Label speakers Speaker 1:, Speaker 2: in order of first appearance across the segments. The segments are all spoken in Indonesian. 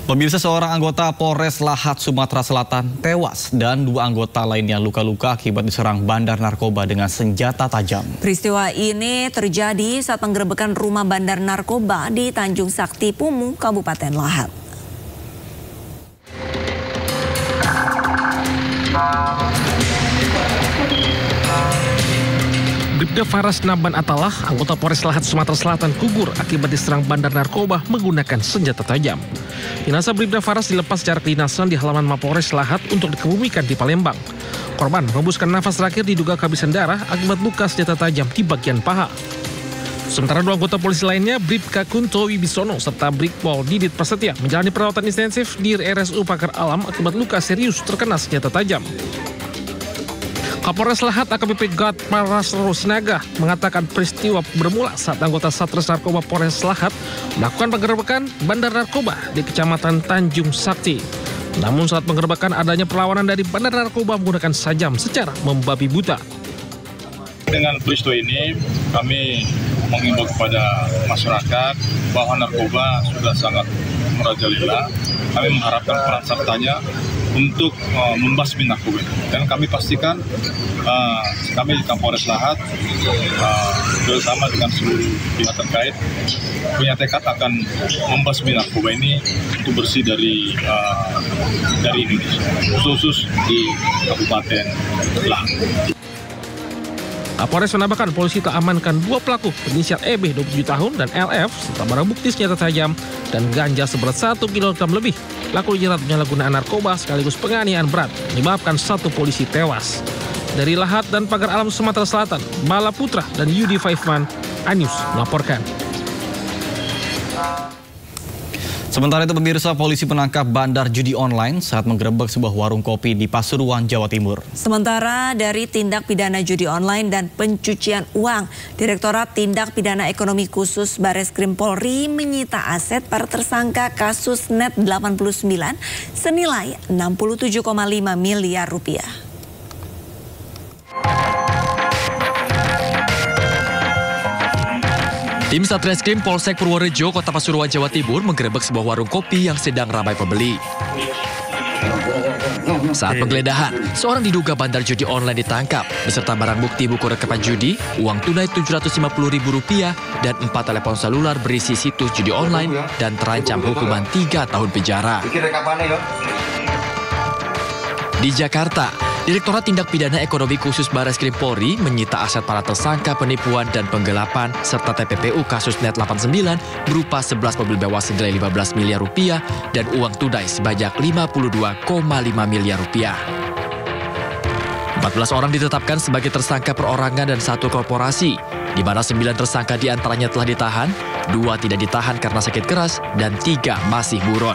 Speaker 1: Pemirsa, seorang anggota Polres Lahat, Sumatera Selatan tewas dan 2 anggota lainnya luka-luka akibat diserang bandar narkoba dengan senjata tajam.
Speaker 2: Peristiwa ini terjadi saat penggerebekan rumah bandar narkoba di Tanjung Sakti, Pumu, Kabupaten Lahat.
Speaker 3: Bribda Faras Naban Atalah, anggota Polres Lahat, Sumatera Selatan, gugur akibat diserang bandar narkoba menggunakan senjata tajam. Jenazah Bribda Faras dilepas secara kedinasan di halaman Mapolres Lahat untuk dikebumikan di Palembang. Korban menghembuskan nafas terakhir diduga kehabisan darah akibat luka senjata tajam di bagian paha. Sementara 2 anggota polisi lainnya, Bribka Kunto Wibisono serta Brigpol Didit Prasetya, menjalani perawatan intensif di RSU Pagar Alam akibat luka serius terkena senjata tajam. Kapolres Lahat AKBP Gatparas Rosinaga mengatakan peristiwa bermula saat anggota Satres Narkoba Polres Lahat melakukan penggerebekan bandar narkoba di Kecamatan Tanjung Sakti. Namun saat penggerebekan adanya perlawanan dari bandar narkoba menggunakan sajam secara membabi buta.
Speaker 4: Dengan peristiwa ini kami mengimbau kepada masyarakat bahwa narkoba sudah sangat merajalela. Kami mengharapkan peran sertanya untuk membasmi narkoba. Dan kami pastikan kami di Kapolres Lahat bersama dengan seluruh pihak terkait punya tekad akan membasmi narkoba ini untuk bersih dari Indonesia, khusus di Kabupaten Lahat.
Speaker 3: Kapolres menambahkan polisi telah amankan 2 pelaku berinisial EB 27 tahun dan LF serta barang bukti senjata tajam dan ganja seberat 1 kg lebih. Pelaku dijerat penyalahgunaan narkoba sekaligus penganiayaan berat menyebabkan 1 polisi tewas. Dari Lahat dan Pagar Alam Sumatera Selatan, Bala Putra dan Yudi Faifman, iNews melaporkan.
Speaker 1: Sementara itu, pemirsa, polisi menangkap bandar judi online saat menggerebek sebuah warung kopi di Pasuruan, Jawa Timur.
Speaker 2: Sementara dari tindak pidana judi online dan pencucian uang, Direktorat Tindak Pidana Ekonomi Khusus Bareskrim Polri menyita aset para tersangka kasus Net 89 senilai 67,5 miliar rupiah.
Speaker 5: Tim Satreskrim Polsek Purworejo, Kota Pasuruan, Jawa Timur menggerebek sebuah warung kopi yang sedang ramai pembeli. Saat penggeledahan, seorang diduga bandar judi online ditangkap beserta barang bukti buku rekaman judi, uang tunai Rp750.000 dan 4 telepon seluler berisi situs judi online dan terancam hukuman 3 tahun penjara. Di Jakarta, Direktorat Tindak Pidana Ekonomi Khusus Bareskrim Polri menyita aset para tersangka penipuan dan penggelapan serta TPPU kasus Net 89 berupa 11 mobil mewah senilai 15 miliar rupiah dan uang tunai sebanyak 52,5 miliar rupiah. 14 orang ditetapkan sebagai tersangka perorangan dan 1 korporasi, di mana 9 tersangka diantaranya telah ditahan, 2 tidak ditahan karena sakit keras, dan 3 masih buron.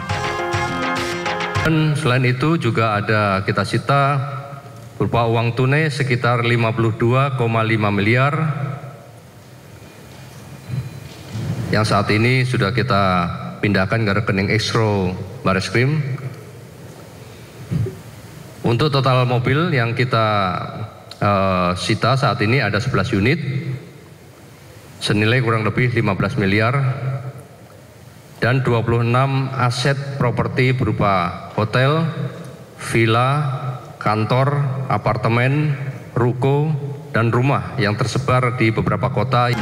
Speaker 6: Dan selain itu juga ada kita sita berupa uang tunai sekitar 52,5 miliar yang saat ini sudah kita pindahkan ke rekening Escrow Bareskrim. Untuk total mobil yang kita sita saat ini ada 11 unit senilai kurang lebih 15 miliar dan 26 aset properti berupa hotel, villa, kantor, apartemen, ruko, dan rumah yang tersebar di beberapa kota.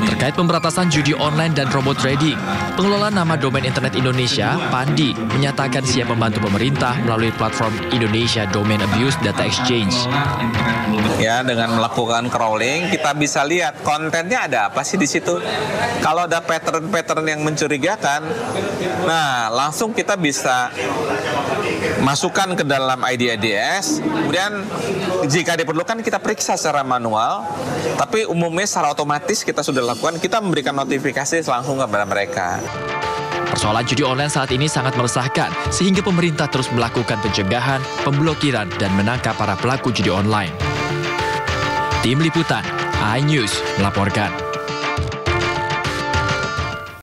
Speaker 5: Terkait pemberantasan judi online dan robot trading, pengelola nama domain internet Indonesia, Pandi, menyatakan siap membantu pemerintah melalui platform Indonesia Domain Abuse Data Exchange.
Speaker 7: Ya, dengan melakukan crawling, kita bisa lihat kontennya ada apa sih di situ. Kalau ada pattern-pattern yang mencurigakan, nah langsung kita bisa masukkan ke dalam ID/IDS, kemudian jika diperlukan kita periksa secara manual, tapi umumnya secara otomatis kita sudah lakukan, kita memberikan notifikasi langsung kepada mereka.
Speaker 5: Persoalan judi online saat ini sangat meresahkan, sehingga pemerintah terus melakukan pencegahan, pemblokiran, dan menangkap para pelaku judi online. Tim Liputan, iNews melaporkan.